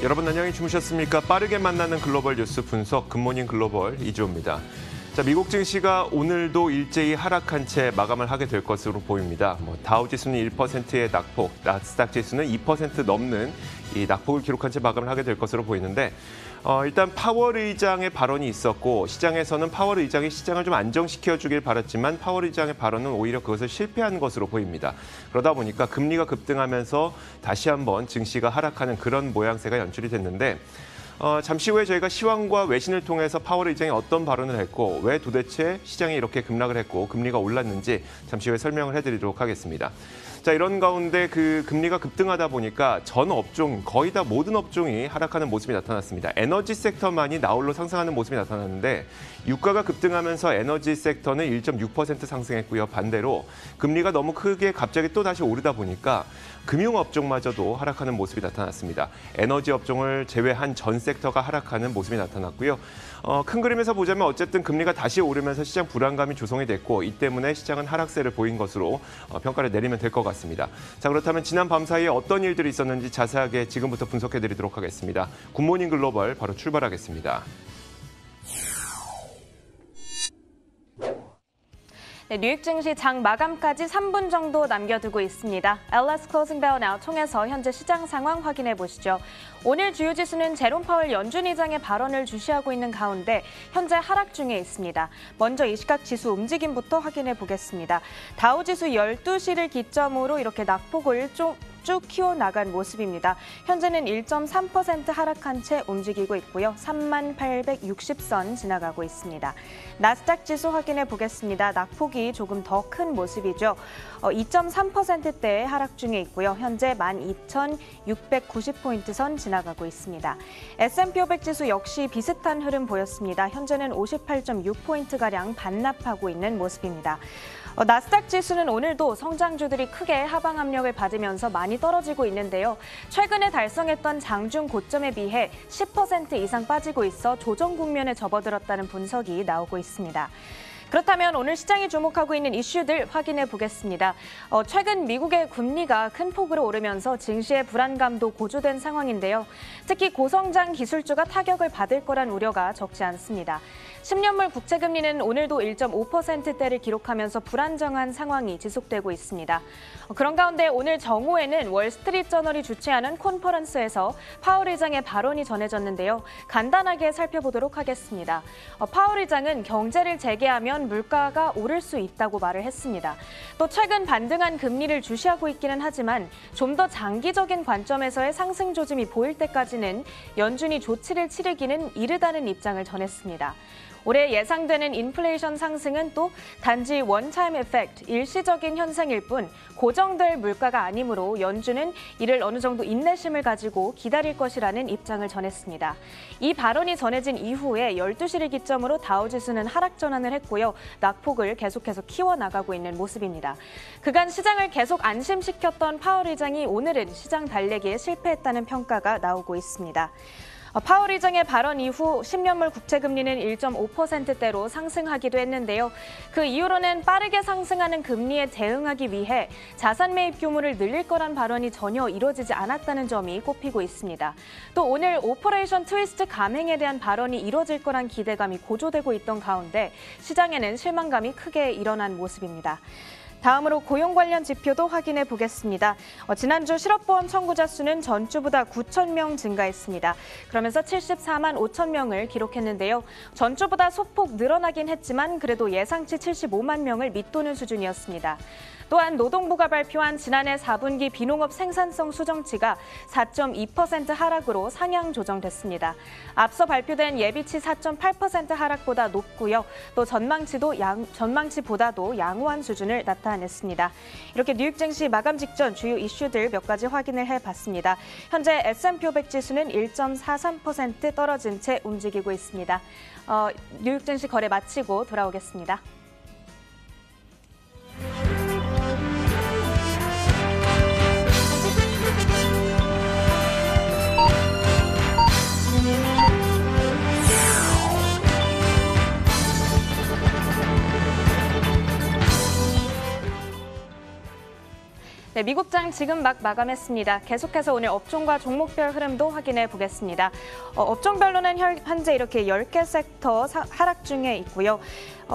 여러분 안녕히 주무셨습니까? 빠르게 만나는 글로벌 뉴스 분석 굿모닝 글로벌 이주호입니다. 자, 미국 증시가 오늘도 일제히 하락한 채 마감을 하게 될 것으로 보입니다. 다우 지수는 1%의 낙폭, 나스닥 지수는 2% 넘는 이 낙폭을 기록한 채 마감을 하게 될 것으로 보이는데 일단 파월 의장의 발언이 있었고 시장에서는 파월 의장이 시장을 좀 안정시켜주길 바랐지만 파월 의장의 발언은 오히려 그것을 실패한 것으로 보입니다. 그러다 보니까 금리가 급등하면서 다시 한번 증시가 하락하는 그런 모양새가 연출이 됐는데 잠시 후에 저희가 시황과 외신을 통해서 파월 의장이 어떤 발언을 했고 왜 도대체 시장이 이렇게 급락을 했고 금리가 올랐는지 잠시 후에 설명을 해드리도록 하겠습니다. 자, 이런 가운데 그 금리가 급등하다 보니까 전 업종, 거의 다 모든 업종이 하락하는 모습이 나타났습니다. 에너지 섹터만이 나홀로 상승하는 모습이 나타났는데 유가가 급등하면서 에너지 섹터는 1.6% 상승했고요. 반대로 금리가 너무 크게 갑자기 또 다시 오르다 보니까 금융업종마저도 하락하는 모습이 나타났습니다. 에너지 업종을 제외한 전 섹터가 하락하는 모습이 나타났고요. 큰 그림에서 보자면 어쨌든 금리가 다시 오르면서 시장 불안감이 조성이 됐고 이 때문에 시장은 하락세를 보인 것으로 평가를 내리면 될 것 같습니다. 자, 그렇다면 지난 밤 사이에 어떤 일들이 있었는지 자세하게 지금부터 분석해드리도록 하겠습니다. 굿모닝 글로벌 바로 출발하겠습니다. 네, 뉴욕 증시 장 마감까지 3분 정도 남겨두고 있습니다. LS 클로징 벨 나우 통해서 현재 시장 상황 확인해 보시죠. 오늘 주요 지수는 제롬 파월 연준 의장의 발언을 주시하고 있는 가운데 현재 하락 중에 있습니다. 먼저 이 시각 지수 움직임부터 확인해 보겠습니다. 다우 지수 12시를 기점으로 이렇게 낙폭을 쭉 키워나간 모습입니다. 현재는 1.3% 하락한 채 움직이고 있고요. 3860선 지나가고 있습니다. 나스닥 지수 확인해 보겠습니다. 낙폭이 조금 더 큰 모습이죠. 2.3%대의 하락 중에 있고요. 현재 12,690포인트 선 지나가고 있습니다. S&P 500 지수 역시 비슷한 흐름 보였습니다. 현재는 58.6포인트가량 반납하고 있는 모습입니다. 나스닥 지수는 오늘도 성장주들이 크게 하방 압력을 받으면서 많이 떨어지고 있는데요. 최근에 달성했던 장중 고점에 비해 10% 이상 빠지고 있어 조정 국면에 접어들었다는 분석이 나오고 있습니다. 그렇다면 오늘 시장이 주목하고 있는 이슈들 확인해 보겠습니다. 최근 미국의 금리가 큰 폭으로 오르면서 증시의 불안감도 고조된 상황인데요. 특히 고성장 기술주가 타격을 받을 거란 우려가 적지 않습니다. 10년물 국채금리는 오늘도 1.5%대를 기록하면서 불안정한 상황이 지속되고 있습니다. 그런 가운데 오늘 정오에는 월스트리트저널이 주최하는 콘퍼런스에서 파월 의장의 발언이 전해졌는데요. 간단하게 살펴보도록 하겠습니다. 파월 의장은 경제를 재개하면 물가가 오를 수 있다고 말을 했습니다. 또 최근 반등한 금리를 주시하고 있기는 하지만 좀 더 장기적인 관점에서의 상승 조짐이 보일 때까지는 연준이 조치를 치르기는 이르다는 입장을 전했습니다. 올해 예상되는 인플레이션 상승은 또 단지 원타임 에펙트, 일시적인 현상일 뿐 고정될 물가가 아니므로 연준은 이를 어느 정도 인내심을 가지고 기다릴 것이라는 입장을 전했습니다. 이 발언이 전해진 이후에 12시를 기점으로 다우지수는 하락 전환을 했고요. 낙폭을 계속해서 키워나가고 있는 모습입니다. 그간 시장을 계속 안심시켰던 파월 의장이 오늘은 시장 달래기에 실패했다는 평가가 나오고 있습니다. 파월 의장의 발언 이후 10년물 국채금리는 1.5%대로 상승하기도 했는데요. 그 이후로는 빠르게 상승하는 금리에 대응하기 위해 자산 매입 규모를 늘릴 거란 발언이 전혀 이루어지지 않았다는 점이 꼽히고 있습니다. 또 오늘 오퍼레이션 트위스트 감행에 대한 발언이 이루어질 거란 기대감이 고조되고 있던 가운데 시장에는 실망감이 크게 일어난 모습입니다. 다음으로 고용 관련 지표도 확인해 보겠습니다. 지난주 실업보험 청구자 수는 전주보다 9,000명 증가했습니다. 그러면서 74만 5천 명을 기록했는데요. 전주보다 소폭 늘어나긴 했지만 그래도 예상치 75만 명을 밑도는 수준이었습니다. 또한 노동부가 발표한 지난해 4분기 비농업 생산성 수정치가 4.2% 하락으로 상향 조정됐습니다. 앞서 발표된 예비치 4.8% 하락보다 높고요. 또 전망치보다도 양호한 수준을 나타냈습니다. 이렇게 뉴욕 증시 마감 직전 주요 이슈들 몇 가지 확인을 해봤습니다. 현재 S&P 500 지수는 1.43% 떨어진 채 움직이고 있습니다. 뉴욕 증시 거래 마치고 돌아오겠습니다. 네, 미국장 지금 막 마감했습니다. 계속해서 오늘 업종과 종목별 흐름도 확인해 보겠습니다. 업종별로는 현재 이렇게 10개 섹터 하락 중에 있고요.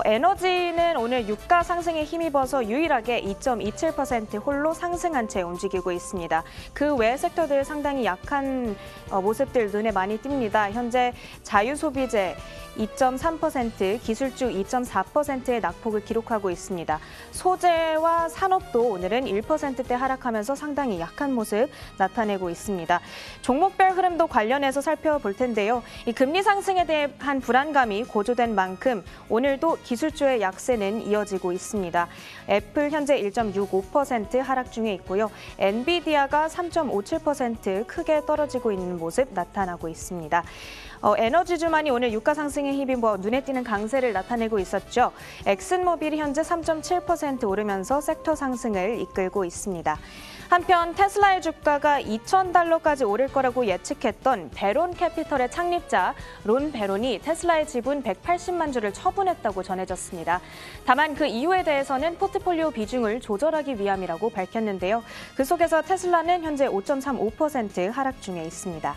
에너지는 오늘 유가 상승에 힘입어서 유일하게 2.27% 홀로 상승한 채 움직이고 있습니다. 그 외 섹터들 상당히 약한 모습들 눈에 많이 띕니다. 현재 자유소비재 2.3%, 기술주 2.4%의 낙폭을 기록하고 있습니다. 소재와 산업도 오늘은 1%대 하락하면서 상당히 약한 모습 나타내고 있습니다. 종목별 흐름도 관련해서 살펴볼 텐데요. 이 금리 상승에 대한 불안감이 고조된 만큼 오늘도 기술주의 약세는 이어지고 있습니다. 애플 현재 1.65% 하락 중에 있고요. 엔비디아가 3.57% 크게 떨어지고 있는 모습 나타나고 있습니다. 에너지주만이 오늘 유가 상승에 힘입어 눈에 띄는 강세를 나타내고 있었죠. 엑슨모빌이 현재 3.7% 오르면서 섹터 상승을 이끌고 있습니다. 한편 테슬라의 주가가 $2,000까지 오를 거라고 예측했던 베론 캐피털의 창립자 론 베론이 테슬라의 지분 180만 주를 처분했다고 전해졌습니다. 다만 그 이유에 대해서는 포트폴리오 비중을 조절하기 위함이라고 밝혔는데요. 그 속에서 테슬라는 현재 5.35% 하락 중에 있습니다.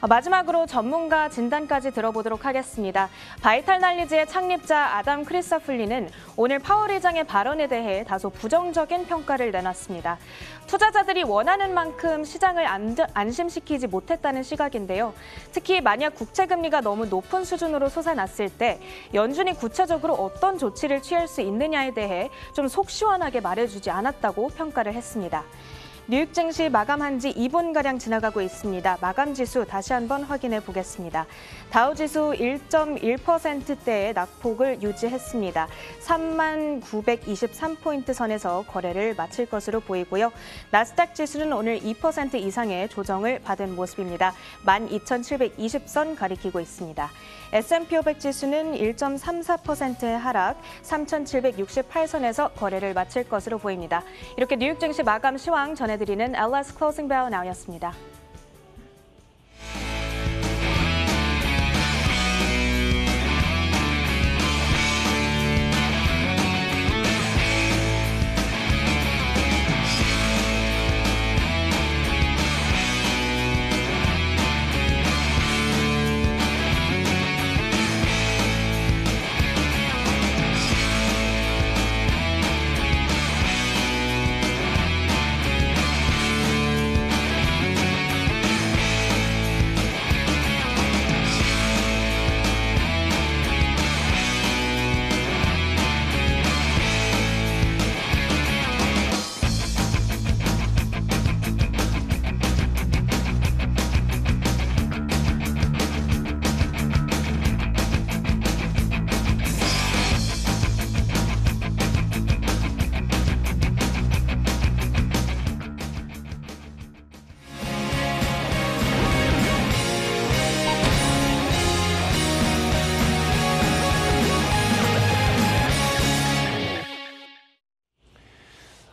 마지막으로 전문가 진단까지 들어보도록 하겠습니다. 바이탈날리지의 창립자 아담 크리사플리는 오늘 파월 의장의 발언에 대해 다소 부정적인 평가를 내놨습니다. 투자자들이 원하는 만큼 시장을 안심시키지 못했다는 시각인데요. 특히 만약 국채금리가 너무 높은 수준으로 솟아났을 때 연준이 구체적으로 어떤 조치를 취할 수 있느냐에 대해 좀 속 시원하게 말해주지 않았다고 평가를 했습니다. 뉴욕 증시 마감한 지 2분가량 지나가고 있습니다. 마감 지수 다시 한번 확인해 보겠습니다. 다우 지수 1.1%대의 낙폭을 유지했습니다. 3923포인트 선에서 거래를 마칠 것으로 보이고요. 나스닥 지수는 오늘 2% 이상의 조정을 받은 모습입니다. 12,720선 가리키고 있습니다. S&P 500 지수는 1.34%의 하락, 3,768선에서 거래를 마칠 것으로 보입니다. 이렇게 뉴욕 증시 마감 시황 전해드리는 LS 클로징 벨 나우였습니다.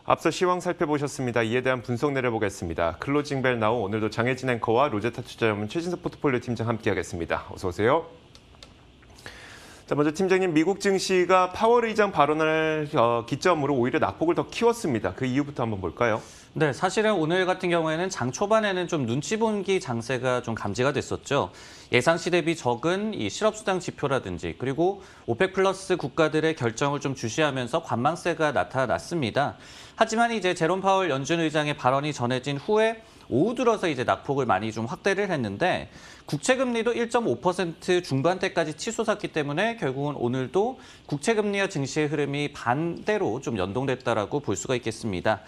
앞서 시황 살펴보셨습니다. 이에 대한 분석 내려보겠습니다. 클로징 벨 나우 오늘도 장혜진 앵커와 로제타 투자전문 최진석 포트폴리오 팀장 함께하겠습니다. 어서 오세요. 자, 먼저 팀장님, 미국 증시가 파월 의장 발언을 기점으로 오히려 낙폭을 더 키웠습니다. 그 이유부터 한번 볼까요? 네, 사실은 오늘 같은 경우에는 장 초반에는 좀 눈치 보기 장세가 좀 감지가 됐었죠. 예상시 대비 적은 이 실업수당 지표라든지 그리고 오펙 플러스 국가들의 결정을 좀 주시하면서 관망세가 나타났습니다. 하지만 이제 제롬 파월 연준 의장의 발언이 전해진 후에 오후 들어서 이제 낙폭을 많이 좀 확대를 했는데 국채금리도 1.5% 중반대까지 치솟았기 때문에 결국은 오늘도 국채금리와 증시의 흐름이 반대로 좀 연동됐다라고 볼 수가 있겠습니다.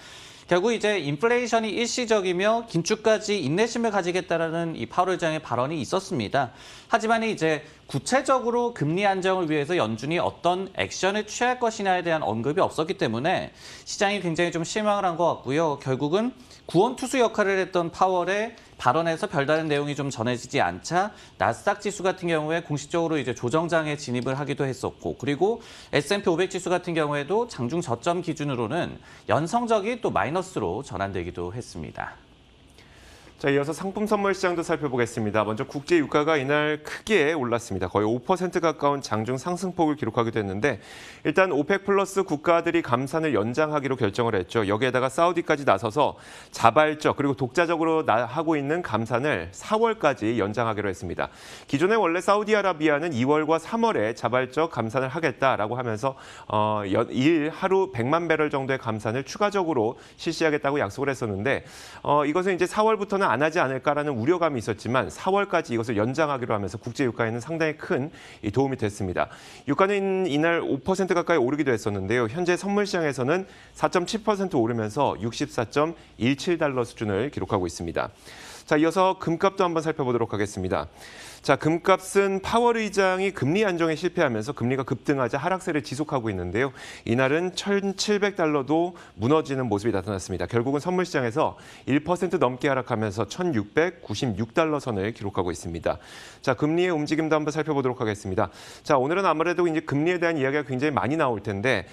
결국 이제 인플레이션이 일시적이며 긴축까지 인내심을 가지겠다라는 이 파월 의장의 발언이 있었습니다. 하지만 이제 구체적으로 금리 안정을 위해서 연준이 어떤 액션을 취할 것이냐에 대한 언급이 없었기 때문에 시장이 굉장히 좀 실망을 한 것 같고요. 결국은 구원투수 역할을 했던 파월의 발언에서 별다른 내용이 좀 전해지지 않자 나스닥 지수 같은 경우에 공식적으로 이제 조정장에 진입을 하기도 했었고, 그리고 S&P 500 지수 같은 경우에도 장중 저점 기준으로는 연성적이 또 마이너스로 전환되기도 했습니다. 자, 이어서 상품 선물 시장도 살펴보겠습니다. 먼저 국제 유가가 이날 크게 올랐습니다. 거의 5% 가까운 장중 상승폭을 기록하기도 했는데 일단 오펙 플러스 국가들이 감산을 연장하기로 결정을 했죠. 여기에다가 사우디까지 나서서 자발적 그리고 독자적으로 하고 있는 감산을 4월까지 연장하기로 했습니다. 기존에 원래 사우디아라비아는 2월과 3월에 자발적 감산을 하겠다라고 하면서 일 하루 100만 배럴 정도의 감산을 추가적으로 실시하겠다고 약속을 했었는데 이것은 이제 4월부터는 안 하지 않을까라는 우려감이 있었지만 4월까지 이것을 연장하기로 하면서 국제 유가에는 상당히 큰 도움이 됐습니다. 유가는 이날 5% 가까이 오르기도 했었는데요. 현재 선물 시장에서는 4.7% 오르면서 64.17달러 수준을 기록하고 있습니다. 자, 이어서 금값도 한번 살펴보도록 하겠습니다. 자, 금값은 파월 의장이 금리 안정에 실패하면서 금리가 급등하자 하락세를 지속하고 있는데요. 이날은 1,700달러도 무너지는 모습이 나타났습니다. 결국은 선물 시장에서 1% 넘게 하락하면서 1,696달러 선을 기록하고 있습니다. 자, 금리의 움직임도 한번 살펴보도록 하겠습니다. 자, 오늘은 아무래도 이제 금리에 대한 이야기가 굉장히 많이 나올 텐데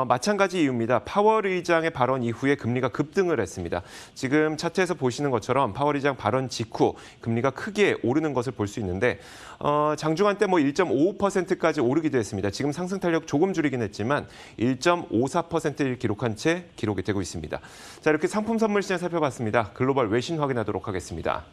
마찬가지 이유입니다. 파월 의장의 발언 이후에 금리가 급등을 했습니다. 지금 차트에서 보시는 것처럼 파월 의장 발언 직후 금리가 크게 오르는 것을 볼 수 있는데 장중한 때 1.55%까지 오르기도 했습니다. 지금 상승 탄력 조금 줄이긴 했지만 1.54%를 기록한 채 기록이 되고 있습니다. 자, 이렇게 상품 선물 시장 살펴봤습니다. 글로벌 외신 확인하도록 하겠습니다.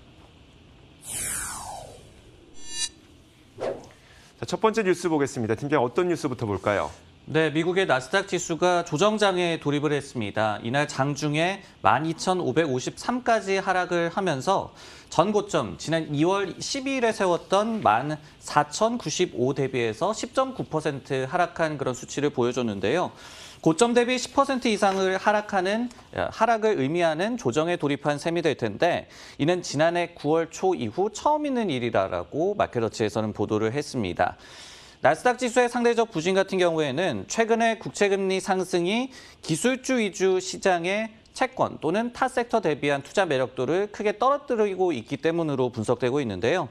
자, 첫 번째 뉴스 보겠습니다. 팀장 어떤 뉴스부터 볼까요? 네, 미국의 나스닥 지수가 조정장에 돌입을 했습니다. 이날 장중에 12,553까지 하락을 하면서 전 고점 지난 2월 12일에 세웠던 14,095 대비해서 10.9% 하락한 그런 수치를 보여줬는데요. 고점 대비 10% 이상을 하락을 의미하는 조정에 돌입한 셈이 될 텐데 이는 지난해 9월 초 이후 처음 있는 일이라고 마켓워치에서는 보도를 했습니다. 나스닥 지수의 상대적 부진 같은 경우에는 최근에 국채금리 상승이 기술주 위주 시장의 채권 또는 타 섹터 대비한 투자 매력도를 크게 떨어뜨리고 있기 때문으로 분석되고 있는데요.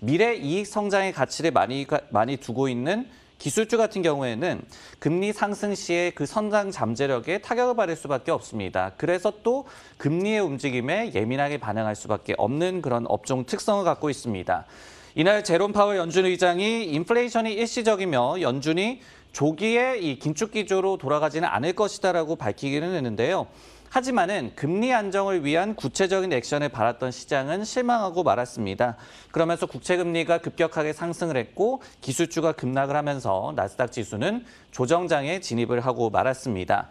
미래 이익 성장의 가치를 많이 두고 있는 기술주 같은 경우에는 금리 상승 시에 그 성장 잠재력에 타격을 받을 수밖에 없습니다. 그래서 또 금리의 움직임에 예민하게 반응할 수밖에 없는 그런 업종 특성을 갖고 있습니다. 이날 제롬 파월 연준 의장이 인플레이션이 일시적이며 연준이 조기에 이 긴축 기조로 돌아가지는 않을 것이다라고 밝히기는 했는데요. 하지만은 금리 안정을 위한 구체적인 액션을 바랐던 시장은 실망하고 말았습니다. 그러면서 국채 금리가 급격하게 상승을 했고 기술주가 급락을 하면서 나스닥 지수는 조정장에 진입을 하고 말았습니다.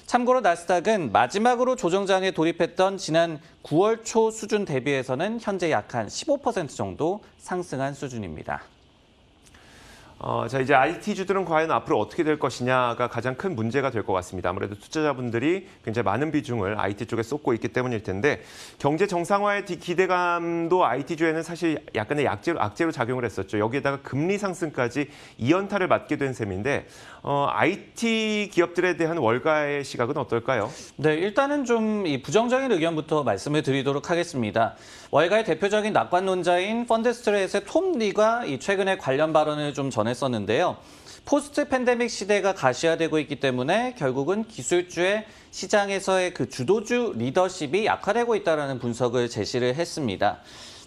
참고로 나스닥은 마지막으로 조정장에 돌입했던 지난 9월 초 수준 대비해서는 현재 약 한 15% 정도 상승한 수준입니다. 자, 이제 IT주들은 과연 앞으로 어떻게 될 것이냐가 가장 큰 문제가 될 것 같습니다. 아무래도 투자자분들이 굉장히 많은 비중을 IT 쪽에 쏟고 있기 때문일 텐데 경제 정상화의 기대감도 IT주에는 사실 약간의 악재로 작용을 했었죠. 여기에다가 금리 상승까지 2연타를 맞게 된 셈인데 IT 기업들에 대한 월가의 시각은 어떨까요? 네, 일단은 좀 이 부정적인 의견부터 말씀을 드리도록 하겠습니다. 월가의 대표적인 낙관론자인 펀드스트레이트의 톰 리가 최근에 관련 발언을 좀 전했었는데요. 포스트 팬데믹 시대가 가시화되고 있기 때문에 결국은 기술주의 시장에서의 그 주도주 리더십이 약화되고 있다는 분석을 제시를 했습니다.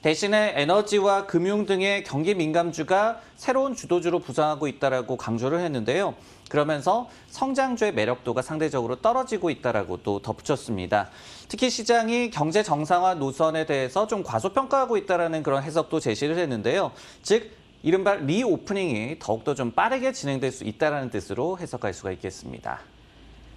대신에 에너지와 금융 등의 경기 민감주가 새로운 주도주로 부상하고 있다고 강조를 했는데요. 그러면서 성장주의 매력도가 상대적으로 떨어지고 있다고 또 덧붙였습니다. 특히 시장이 경제 정상화 노선에 대해서 좀 과소평가하고 있다는 그런 해석도 제시를 했는데요. 즉 이른바 리오프닝이 더욱더 좀 빠르게 진행될 수 있다는 뜻으로 해석할 수가 있겠습니다.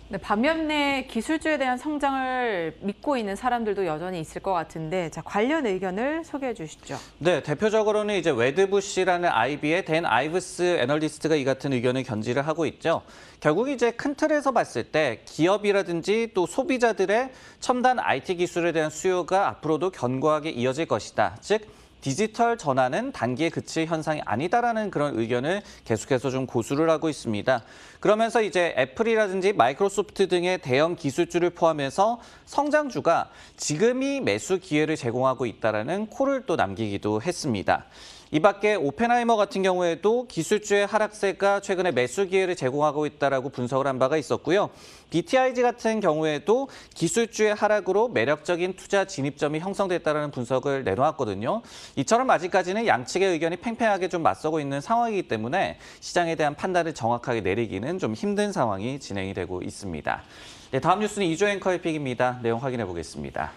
네, 반면에 기술주에 대한 성장을 믿고 있는 사람들도 여전히 있을 것 같은데, 자, 관련 의견을 소개해 주시죠. 네, 대표적으로는 이제 웨드부시라는 IB의 댄 아이브스 애널리스트가 이 같은 의견을 견지를 하고 있죠. 결국 이제 큰 틀에서 봤을 때 기업이라든지 또 소비자들의 첨단 IT 기술에 대한 수요가 앞으로도 견고하게 이어질 것이다. 즉 디지털 전환은 단기에 그칠 현상이 아니다라는 그런 의견을 계속해서 좀 고수를 하고 있습니다. 그러면서 이제 애플이라든지 마이크로소프트 등의 대형 기술주를 포함해서 성장주가 지금이 매수 기회를 제공하고 있다라는 콜을 또 남기기도 했습니다. 이 밖에 오펜하이머 같은 경우에도 기술주의 하락세가 최근에 매수 기회를 제공하고 있다라고 분석을 한 바가 있었고요. BTIG 같은 경우에도 기술주의 하락으로 매력적인 투자 진입점이 형성됐다는 분석을 내놓았거든요. 이처럼 아직까지는 양측의 의견이 팽팽하게 좀 맞서고 있는 상황이기 때문에 시장에 대한 판단을 정확하게 내리기는 좀 힘든 상황이 진행이 되고 있습니다. 네, 다음 뉴스는 이조 앵커의 픽입니다. 내용 확인해 보겠습니다.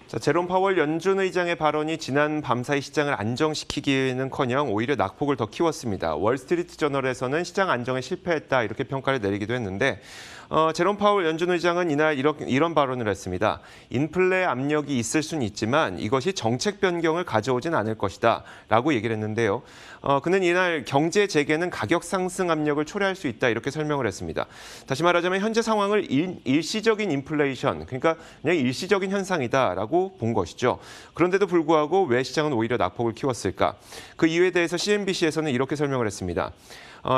자, 제롬 파월 연준 의장의 발언이 지난 밤사이 시장을 안정시키기는커녕 오히려 낙폭을 더 키웠습니다. 월스트리트 저널에서는 시장 안정에 실패했다 이렇게 평가를 내리기도 했는데 제롬 파월 연준 의장은 이날 이런 발언을 했습니다. 인플레 압력이 있을 수는 있지만 이것이 정책 변경을 가져오진 않을 것이다 라고 얘기를 했는데요. 그는 이날 경제 재개는 가격 상승 압력을 초래할 수 있다 이렇게 설명을 했습니다. 다시 말하자면 현재 상황을 일시적인 인플레이션, 그러니까 그냥 일시적인 현상이다라고 본 것이죠. 그런데도 불구하고 왜 시장은 오히려 낙폭을 키웠을까? 그 이유에 대해서 CNBC에서는 이렇게 설명을 했습니다.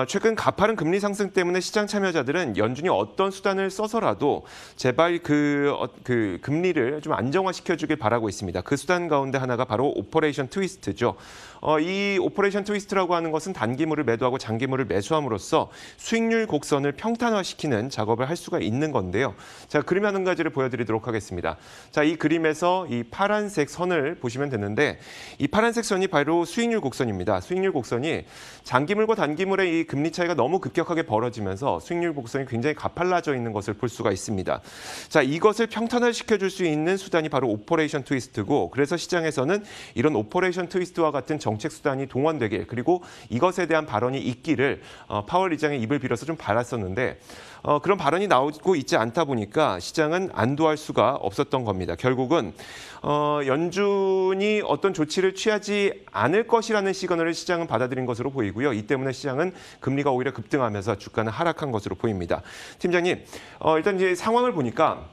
최근 가파른 금리 상승 때문에 시장 참여자들은 연준이 어떤 수단을 써서라도 제발 그 금리를 좀 안정화시켜주길 바라고 있습니다. 그 수단 가운데 하나가 바로 오퍼레이션 트위스트죠. 이 오퍼레이션 트위스트라고 하는 것은 단기물을 매도하고 장기물을 매수함으로써 수익률 곡선을 평탄화시키는 작업을 할 수가 있는 건데요. 자, 그림 한 가지를 보여드리도록 하겠습니다. 자, 이 그림에서 이 파란색 선을 보시면 되는데 이 파란색 선이 바로 수익률 곡선입니다. 수익률 곡선이 장기물과 단기물의 이 금리 차이가 너무 급격하게 벌어지면서 수익률 곡선이 굉장히 가팔라져 있는 것을 볼 수가 있습니다. 자, 이것을 평탄화시켜줄 수 있는 수단이 바로 오퍼레이션 트위스트고, 그래서 시장에서는 이런 오퍼레이션 트위스트와 같은 정책 수단이 동원되길, 그리고 이것에 대한 발언이 있기를 파월 의장의 입을 빌어서 좀 바랐었는데 그런 발언이 나오고 있지 않다 보니까 시장은 안도할 수가 없었던 겁니다. 결국은 연준이 어떤 조치를 취하지 않을 것이라는 시그널을 시장은 받아들인 것으로 보이고요. 이 때문에 시장은 금리가 오히려 급등하면서 주가는 하락한 것으로 보입니다. 팀장님, 일단 이제 상황을 보니까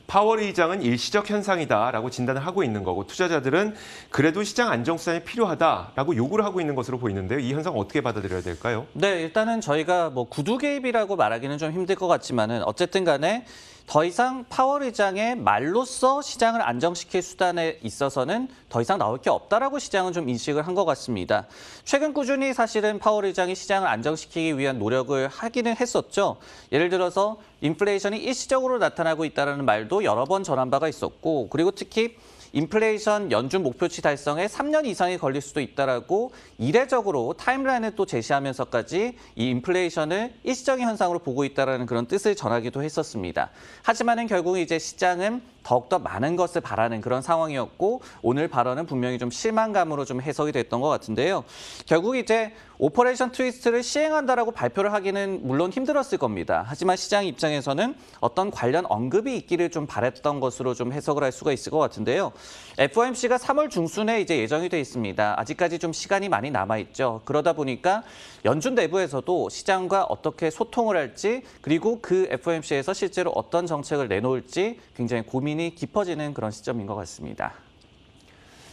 파월 의장은 일시적 현상이다라고 진단을 하고 있는 거고, 투자자들은 그래도 시장 안정수단이 필요하다라고 요구를 하고 있는 것으로 보이는데요. 이 현상 어떻게 받아들여야 될까요? 네, 일단은 저희가 뭐 구두 개입이라고 말하기는 좀 힘들 것 같지만은 어쨌든 간에 더 이상 파월 의장의 말로써 시장을 안정시킬 수단에 있어서는 더 이상 나올 게 없다라고 시장은 좀 인식을 한 것 같습니다. 최근 꾸준히 사실은 파월 의장이 시장을 안정시키기 위한 노력을 하기는 했었죠. 예를 들어서 인플레이션이 일시적으로 나타나고 있다는 말도 여러 번 전한 바가 있었고, 그리고 특히 인플레이션 연준 목표치 달성에 3년 이상이 걸릴 수도 있다라고 이례적으로 타임라인을 또 제시하면서까지 이 인플레이션을 일시적인 현상으로 보고 있다라는 그런 뜻을 전하기도 했었습니다. 하지만은 결국 이제 시장은 더욱더 많은 것을 바라는 그런 상황이었고, 오늘 발언은 분명히 좀 실망감으로 좀 해석이 됐던 것 같은데요. 결국 이제 오퍼레이션 트위스트를 시행한다라고 발표를 하기는 물론 힘들었을 겁니다. 하지만 시장 입장에서는 어떤 관련 언급이 있기를 좀 바랬던 것으로 좀 해석을 할 수가 있을 것 같은데요. FOMC가 3월 중순에 이제 예정이 돼 있습니다. 아직까지 좀 시간이 많이 남아 있죠. 그러다 보니까 연준 내부에서도 시장과 어떻게 소통을 할지, 그리고 그 FOMC에서 실제로 어떤 정책을 내놓을지 굉장히 고민이 깊어지는 그런 시점인 것 같습니다.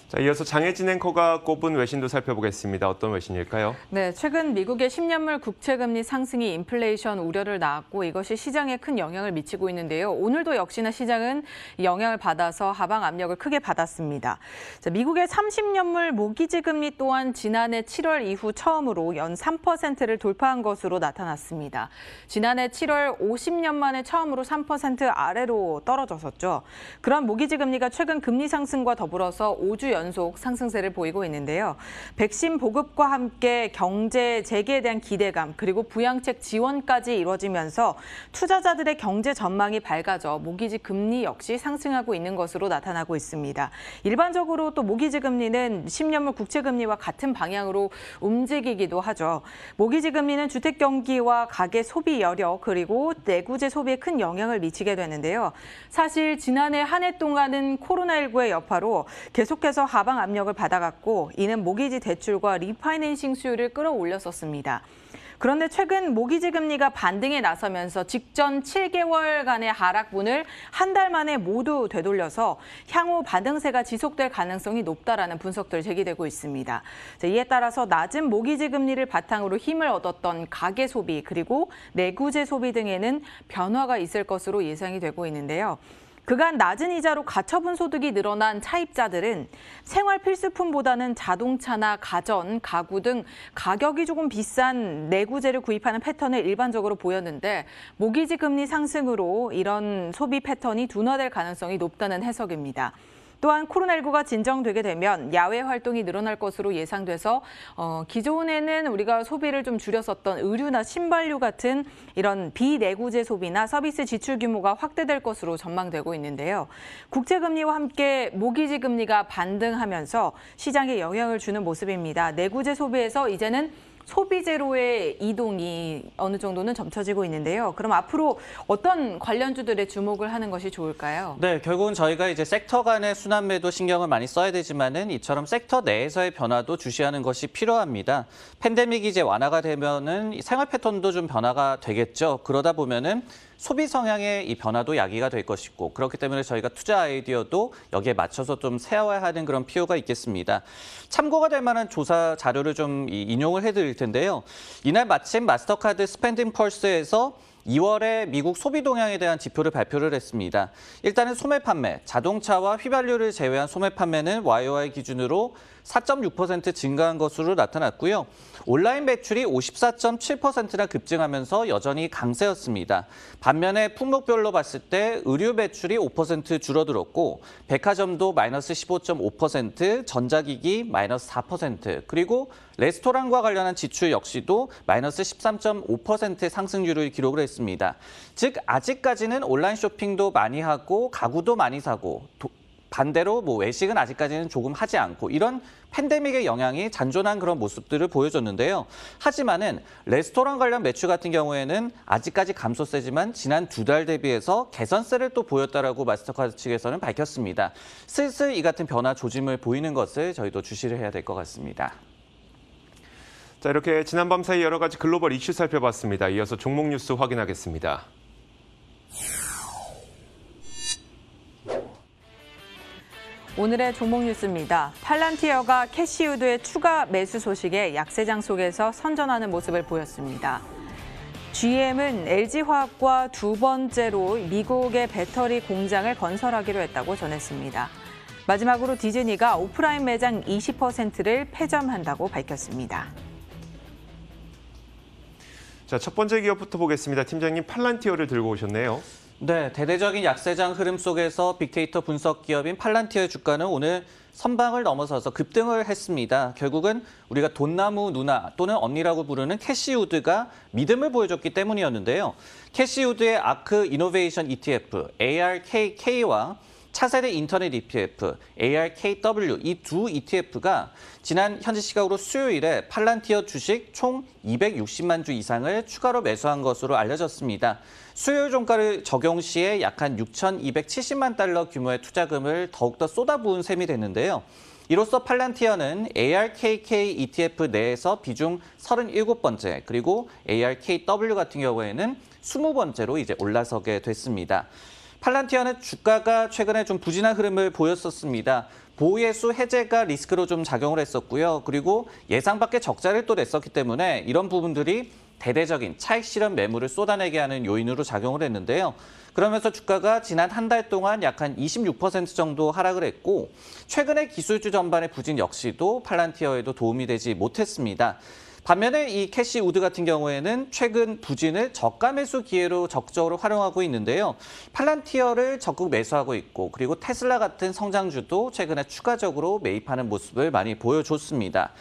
자, 이어서 장혜진 앵커가 꼽은 외신도 살펴보겠습니다. 어떤 외신일까요? 네, 최근 미국의 10년물 국채금리 상승이 인플레이션 우려를 낳았고 이것이 시장에 큰 영향을 미치고 있는데요. 오늘도 역시나 시장은 영향을 받아서 하방 압력을 크게 받았습니다. 자, 미국의 30년물 모기지 금리 또한 지난해 7월 이후 처음으로 연 3%를 돌파한 것으로 나타났습니다. 지난해 7월 50년 만에 처음으로 3% 아래로 떨어졌었죠. 그런 모기지 금리가 최근 금리 상승과 더불어서 5주 연속 상승세를 보이고 있는데요. 백신 보급과 함께 경제 재개에 대한 기대감, 그리고 부양책 지원까지 이루어지면서 투자자들의 경제 전망이 밝아져 모기지 금리 역시 상승하고 있는 것으로 나타나고 있습니다. 일반적으로 또 모기지 금리는 10년물 국채 금리와 같은 방향으로 움직이기도 하죠. 모기지 금리는 주택 경기와 가계 소비 여력, 그리고 내구재 소비에 큰 영향을 미치게 되는데요. 사실 지난해 한 해 동안은 코로나19의 여파로 계속해서 하방 압력을 받아갔고, 이는 모기지 대출과 리파이낸싱 수요를 끌어올렸었습니다. 그런데 최근 모기지 금리가 반등에 나서면서 직전 7개월간의 하락분을 한 달 만에 모두 되돌려서 향후 반등세가 지속될 가능성이 높다라는 분석들 제기되고 있습니다. 이에 따라서 낮은 모기지 금리를 바탕으로 힘을 얻었던 가계 소비, 그리고 내구재 소비 등에는 변화가 있을 것으로 예상이 되고 있는데요. 그간 낮은 이자로 가처분 소득이 늘어난 차입자들은 생활 필수품보다는 자동차나 가전, 가구 등 가격이 조금 비싼 내구재를 구입하는 패턴을 일반적으로 보였는데 모기지 금리 상승으로 이런 소비 패턴이 둔화될 가능성이 높다는 해석입니다. 또한 코로나19가 진정되게 되면 야외 활동이 늘어날 것으로 예상돼서 기존에는 우리가 소비를 좀 줄였었던 의류나 신발류 같은 이런 비내구재 소비나 서비스 지출 규모가 확대될 것으로 전망되고 있는데요. 국채금리와 함께 모기지 금리가 반등하면서 시장에 영향을 주는 모습입니다. 내구재 소비에서 이제는 소비재로의 이동이 어느 정도는 점쳐지고 있는데요. 그럼 앞으로 어떤 관련주들에 주목을 하는 것이 좋을까요? 네, 결국은 저희가 이제 섹터 간의 순환매도 신경을 많이 써야 되지만은 이처럼 섹터 내에서의 변화도 주시하는 것이 필요합니다. 팬데믹이 이제 완화가 되면은 생활 패턴도 좀 변화가 되겠죠. 그러다 보면은 소비 성향의 이 변화도 야기가 될 것이고 그렇기 때문에 저희가 투자 아이디어도 여기에 맞춰서 좀 세워야 하는 그런 필요가 있겠습니다. 참고가 될 만한 조사 자료를 좀 인용을 해드릴 텐데요. 이날 마침 마스터카드 스펜딩 펄스에서 2월에 미국 소비 동향에 대한 지표를 발표를 했습니다. 일단은 소매 판매, 자동차와 휘발유를 제외한 소매 판매는 YOY 기준으로 4.6% 증가한 것으로 나타났고요. 온라인 매출이 54.7%나 급증하면서 여전히 강세였습니다. 반면에 품목별로 봤을 때 의류 매출이 5% 줄어들었고 백화점도 마이너스 15.5%, 전자기기 마이너스 4%, 그리고 레스토랑과 관련한 지출 역시도 마이너스 13.5%의 상승률을 기록을 했습니다. 즉 아직까지는 온라인 쇼핑도 많이 하고 가구도 많이 사고 반대로 외식은 아직까지는 조금 하지 않고 이런 팬데믹의 영향이 잔존한 그런 모습들을 보여줬는데요. 하지만은 레스토랑 관련 매출 같은 경우에는 아직까지 감소세지만 지난 2달 대비해서 개선세를 또 보였다라고 마스터카드 측에서는 밝혔습니다. 슬슬 이 같은 변화 조짐을 보이는 것을 저희도 주시를 해야 될 것 같습니다. 자, 이렇게 지난밤 사이 여러 가지 글로벌 이슈 살펴봤습니다. 이어서 종목 뉴스 확인하겠습니다. 오늘의 종목 뉴스입니다. 팔란티어가 캐시우드의 추가 매수 소식에 약세장 속에서 선전하는 모습을 보였습니다. GM은 LG화학과 두 번째로 미국의 배터리 공장을 건설하기로 했다고 전했습니다. 마지막으로 디즈니가 오프라인 매장 20%를 폐점한다고 밝혔습니다. 자, 첫 번째 기업부터 보겠습니다. 팀장님, 팔란티어를 들고 오셨네요. 네, 대대적인 약세장 흐름 속에서 빅데이터 분석 기업인 팔란티어의 주가는 오늘 선방을 넘어서서 급등을 했습니다. 결국은 우리가 돈나무 누나 또는 언니라고 부르는 캐시우드가 믿음을 보여줬기 때문이었는데요. 캐시우드의 아크 이노베이션 ETF, ARKK와 차세대 인터넷 ETF, ARKW 이 두 ETF가 지난 현지 시각으로 수요일에 팔란티어 주식 총 260만 주 이상을 추가로 매수한 것으로 알려졌습니다. 수요일 종가를 적용 시에 약 한 6,270만 달러 규모의 투자금을 더욱더 쏟아부은 셈이 됐는데요. 이로써 팔란티어는 ARKK ETF 내에서 비중 37번째, 그리고 ARKW 같은 경우에는 20번째로 이제 올라서게 됐습니다. 팔란티어는 주가가 최근에 좀 부진한 흐름을 보였었습니다. 보호예수 해제가 리스크로 좀 작용을 했었고요. 그리고 예상 밖의 적자를 또 냈었기 때문에 이런 부분들이 대대적인 차익 실현 매물을 쏟아내게 하는 요인으로 작용을 했는데요. 그러면서 주가가 지난 한 달 동안 약 한 26% 정도 하락을 했고 최근의 기술주 전반의 부진 역시도 팔란티어에도 도움이 되지 못했습니다. 반면에 이 캐시우드 같은 경우에는 최근 부진을 저가 매수 기회로 적극적으로 활용하고 있는데요. 팔란티어를 적극 매수하고 있고 그리고 테슬라 같은 성장주도 최근에 추가적으로 매입하는 모습을 많이 보여줬습니다.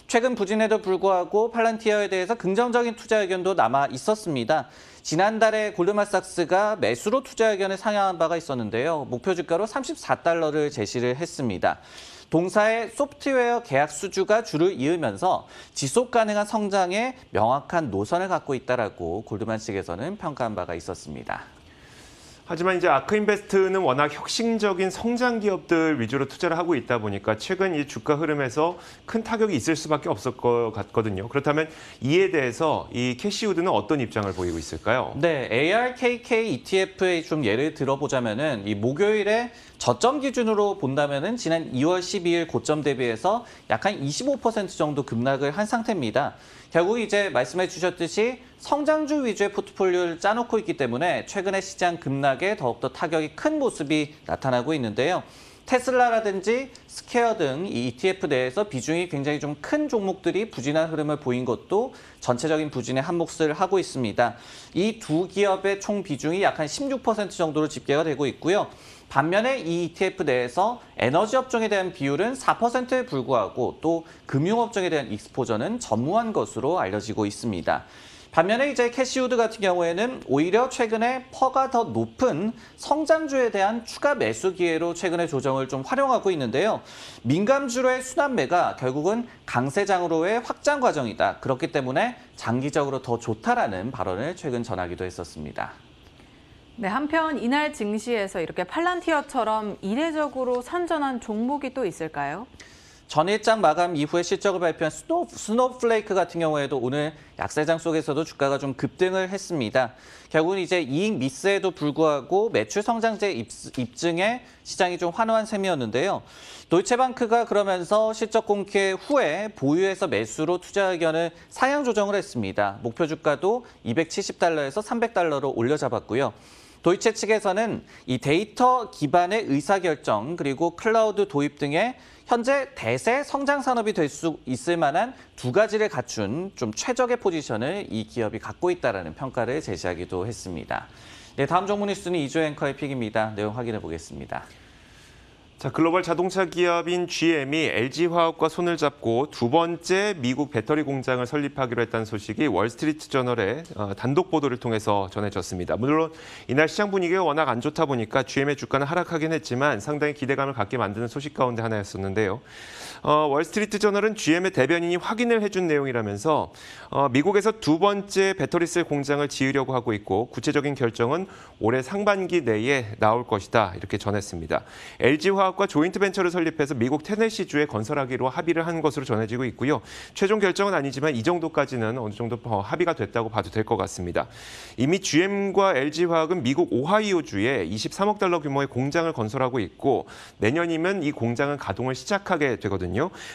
최근 부진에도 불구하고 팔란티어에 대해서 긍정적인 투자 의견도 남아 있었습니다. 지난달에 골드만삭스가 매수로 투자 의견을 상향한 바가 있었는데요. 목표 주가로 34달러를 제시를 했습니다. 동사의 소프트웨어 계약 수주가 주를 이으면서 지속 가능한 성장에 명확한 노선을 갖고 있다라고 골드만 측에서는 평가한 바가 있었습니다. 하지만 이제 아크인베스트는 워낙 혁신적인 성장 기업들 위주로 투자를 하고 있다 보니까 최근 이 주가 흐름에서 큰 타격이 있을 수밖에 없을 것 같거든요. 그렇다면 이에 대해서 이 캐시우드는 어떤 입장을 보이고 있을까요? 네, ARKK ETF의 좀 예를 들어보자면은 이 목요일에 저점 기준으로 본다면은 지난 2월 12일 고점 대비해서 약 한 25% 정도 급락을 한 상태입니다. 결국 이제 말씀해 주셨듯이 성장주 위주의 포트폴리오를 짜놓고 있기 때문에 최근에 시장 급락에 더욱더 타격이 큰 모습이 나타나고 있는데요. 테슬라라든지 스퀘어 등 이 ETF 내에서 비중이 굉장히 좀 큰 종목들이 부진한 흐름을 보인 것도 전체적인 부진에 한 몫을 하고 있습니다. 이 두 기업의 총 비중이 약 한 16% 정도로 집계가 되고 있고요. 반면에 이 ETF 내에서 에너지 업종에 대한 비율은 4%에 불과하고 또 금융업종에 대한 익스포저는 전무한 것으로 알려지고 있습니다. 반면에 이제 캐시우드 같은 경우에는 오히려 최근에 퍼가 더 높은 성장주에 대한 추가 매수 기회로 최근에 조정을 좀 활용하고 있는데요. 민감주로의 순환매가 결국은 강세장으로의 확장 과정이다. 그렇기 때문에 장기적으로 더 좋다라는 발언을 최근 전하기도 했었습니다. 네, 한편 이날 증시에서 이렇게 팔란티어처럼 이례적으로 선전한 종목이 또 있을까요? 전일장 마감 이후에 실적을 발표한 스노우플레이크 같은 경우에도 오늘 약세장 속에서도 주가가 좀 급등을 했습니다. 결국은 이제 이익 미스에도 불구하고 매출 성장세 입증에 시장이 좀 환호한 셈이었는데요. 도이체방크가 그러면서 실적 공개 후에 보유해서 매수로 투자 의견을 상향 조정을 했습니다. 목표 주가도 270달러에서 300달러로 올려잡았고요. 도이체 측에서는 이 데이터 기반의 의사결정 그리고 클라우드 도입 등의 현재 대세 성장 산업이 될 수 있을 만한 두 가지를 갖춘 좀 최적의 포지션을 이 기업이 갖고 있다라는 평가를 제시하기도 했습니다. 네, 다음 종목 뉴스는 이조 앵커의 픽입니다. 내용 확인해 보겠습니다. 자, 글로벌 자동차 기업인 GM이 LG화학과 손을 잡고 두 번째 미국 배터리 공장을 설립하기로 했다는 소식이 월스트리트 저널의 단독 보도를 통해서 전해졌습니다. 물론 이날 시장 분위기가 워낙 안 좋다 보니까 GM의 주가는 하락하긴 했지만 상당히 기대감을 갖게 만드는 소식 가운데 하나였었는데요. 월스트리트 저널은 GM의 대변인이 확인을 해준 내용이라면서 미국에서 두 번째 배터리 셀 공장을 지으려고 하고 있고 구체적인 결정은 올해 상반기 내에 나올 것이다 이렇게 전했습니다. LG화학과 조인트 벤처를 설립해서 미국 테네시주에 건설하기로 합의를 한 것으로 전해지고 있고요. 최종 결정은 아니지만 이 정도까지는 어느 정도 합의가 됐다고 봐도 될 것 같습니다. 이미 GM과 LG화학은 미국 오하이오주에 23억 달러 규모의 공장을 건설하고 있고 내년이면 이 공장은 가동을 시작하게 되거든요.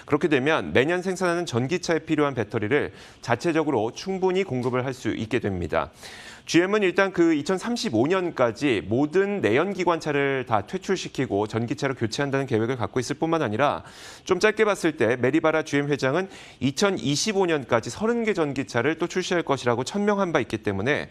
그렇게 되면 매년 생산하는 전기차에 필요한 배터리를 자체적으로 충분히 공급을 할 수 있게 됩니다. GM은 일단 그 2035년까지 모든 내연기관차를 다 퇴출시키고 전기차로 교체한다는 계획을 갖고 있을 뿐만 아니라 좀 짧게 봤을 때 메리바라 GM 회장은 2025년까지 30개 전기차를 또 출시할 것이라고 천명한 바 있기 때문에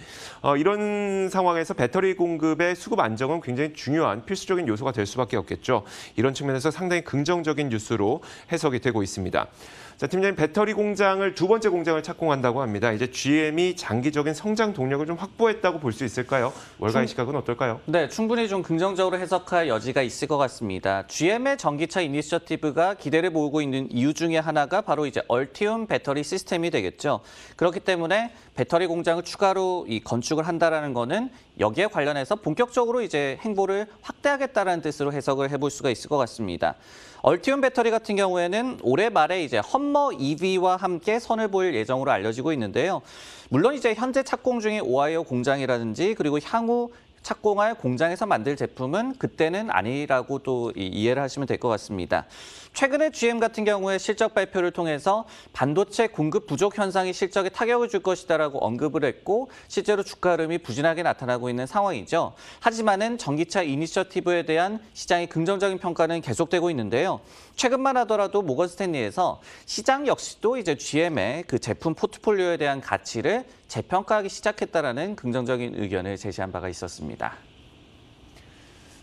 이런 상황에서 배터리 공급의 수급 안정은 굉장히 중요한 필수적인 요소가 될 수밖에 없겠죠. 이런 측면에서 상당히 긍정적인 뉴스로 해석이 되고 있습니다. 자, 팀장님, 배터리 공장을 두 번째 공장을 착공한다고 합니다. 이제 GM이 장기적인 성장 동력을 좀 확보했다고 볼 수 있을까요? 월가의 시각은 어떨까요? 네, 충분히 좀 긍정적으로 해석할 여지가 있을 것 같습니다. GM의 전기차 이니셔티브가 기대를 모으고 있는 이유 중에 하나가 바로 이제 얼티움 배터리 시스템이 되겠죠. 그렇기 때문에 배터리 공장을 추가로 건축을 한다라는 거는 여기에 관련해서 본격적으로 이제 행보를 확대하겠다라는 뜻으로 해석을 해볼 수가 있을 것 같습니다. 얼티움 배터리 같은 경우에는 올해 말에 이제 험머 EV와 함께 선을 보일 예정으로 알려지고 있는데요. 물론 이제 현재 착공 중인 오하이오 공장이라든지 그리고 향후 착공할 공장에서 만들 제품은 그때는 아니라고 또 이해를 하시면 될 것 같습니다. 최근에 GM 같은 경우에 실적 발표를 통해서 반도체 공급 부족 현상이 실적에 타격을 줄 것이다라고 언급을 했고 실제로 주가 흐름이 부진하게 나타나고 있는 상황이죠. 하지만은 전기차 이니셔티브에 대한 시장의 긍정적인 평가는 계속되고 있는데요. 최근만 하더라도 모건 스탠리에서 시장 역시도 이제 GM의 그 제품 포트폴리오에 대한 가치를 재평가하기 시작했다라는 긍정적인 의견을 제시한 바가 있었습니다.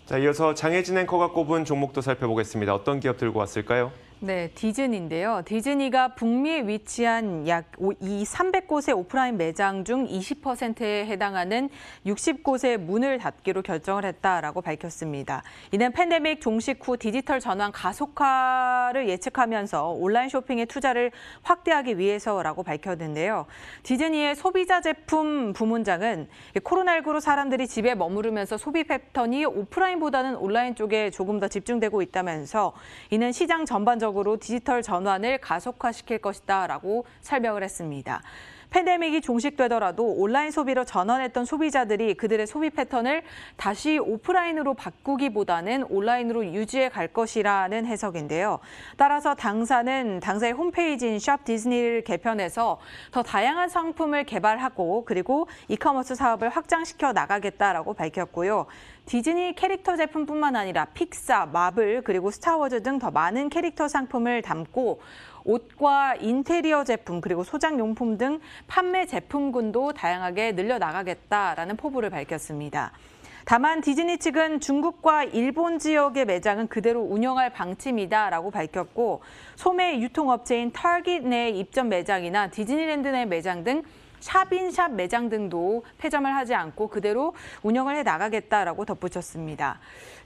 자, 이어서 장혜진 앵커가 꼽은 종목도 살펴보겠습니다. 어떤 기업 들고 왔을까요? 네, 디즈니인데요. 디즈니가 북미에 위치한 약 300곳의 오프라인 매장 중 20%에 해당하는 60곳의 문을 닫기로 결정을 했다라고 밝혔습니다. 이는 팬데믹 종식 후 디지털 전환 가속화를 예측하면서 온라인 쇼핑의 투자를 확대하기 위해서라고 밝혔는데요. 디즈니의 소비자 제품 부문장은 코로나19로 사람들이 집에 머무르면서 소비 패턴이 오프라인보다는 온라인 쪽에 조금 더 집중되고 있다면서 이는 시장 전반적으로 디지털 전환을 가속화시킬 것이다라고 설명을 했습니다. 팬데믹이 종식되더라도 온라인 소비로 전환했던 소비자들이 그들의 소비 패턴을 다시 오프라인으로 바꾸기보다는 온라인으로 유지해 갈 것이라는 해석인데요. 따라서 당사의 홈페이지인 샵 디즈니를 개편해서 더 다양한 상품을 개발하고 그리고 이커머스 사업을 확장시켜 나가겠다라고 밝혔고요. 디즈니 캐릭터 제품뿐만 아니라 픽사, 마블, 그리고 스타워즈 등 더 많은 캐릭터 상품을 담고 옷과 인테리어 제품, 그리고 소장용품 등 판매 제품군도 다양하게 늘려나가겠다라는 포부를 밝혔습니다. 다만 디즈니 측은 중국과 일본 지역의 매장은 그대로 운영할 방침이다라고 밝혔고 소매 유통업체인 타깃 내 입점 매장이나 디즈니랜드 내 매장 등 샵인샵 매장 등도 폐점을 하지 않고 그대로 운영을 해 나가겠다라고 덧붙였습니다.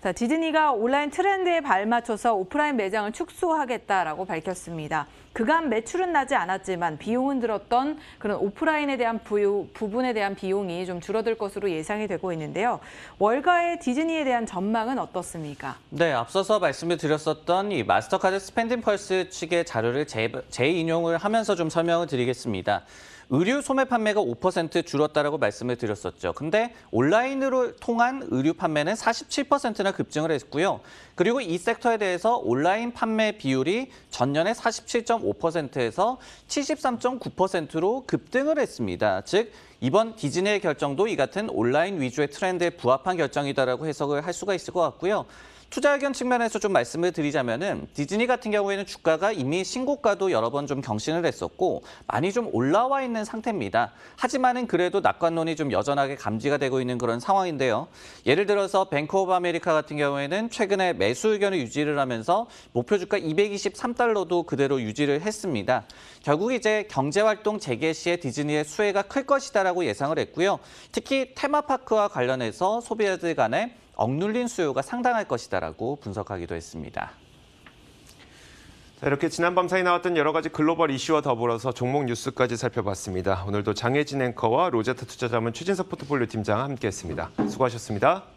자, 디즈니가 온라인 트렌드에 발맞춰서 오프라인 매장을 축소하겠다라고 밝혔습니다. 그간 매출은 나지 않았지만 비용은 들었던 그런 오프라인에 대한 부분에 대한 비용이 좀 줄어들 것으로 예상이 되고 있는데요. 월가의 디즈니에 대한 전망은 어떻습니까? 네, 앞서서 말씀을 드렸었던 이 마스터카드 스펜딩 펄스 측의 자료를 재인용을 하면서 좀 설명을 드리겠습니다. 의류 소매 판매가 5% 줄었다라고 말씀을 드렸었죠. 근데 온라인으로 통한 의류 판매는 47%나 급증을 했고요. 그리고 이 섹터에 대해서 온라인 판매 비율이 전년의 47.5%에서 73.9%로 급등을 했습니다. 즉 이번 디즈니의 결정도 이 같은 온라인 위주의 트렌드에 부합한 결정이다라고 해석을 할 수가 있을 것 같고요. 투자 의견 측면에서 좀 말씀을 드리자면은 디즈니 같은 경우에는 주가가 이미 신고가도 여러 번 좀 경신을 했었고 많이 좀 올라와 있는 상태입니다. 하지만은 그래도 낙관론이 좀 여전하게 감지가 되고 있는 그런 상황인데요. 예를 들어서 뱅크 오브 아메리카 같은 경우에는 최근에 매수 의견을 유지를 하면서 목표 주가 223달러도 그대로 유지를 했습니다. 결국 이제 경제활동 재개 시에 디즈니의 수혜가 클 것이다라고 예상을 했고요. 특히 테마파크와 관련해서 소비자들 간에 억눌린 수요가 상당할 것이다라고 분석하기도 했습니다. 자, 이렇게 지난밤 사이 나왔던 여러 가지 글로벌 이슈와 더불어서 종목 뉴스까지 살펴봤습니다. 오늘도 장혜진 앵커와 로제타 투자자문 최진석 포트폴리오 팀장 함께했습니다. 수고하셨습니다.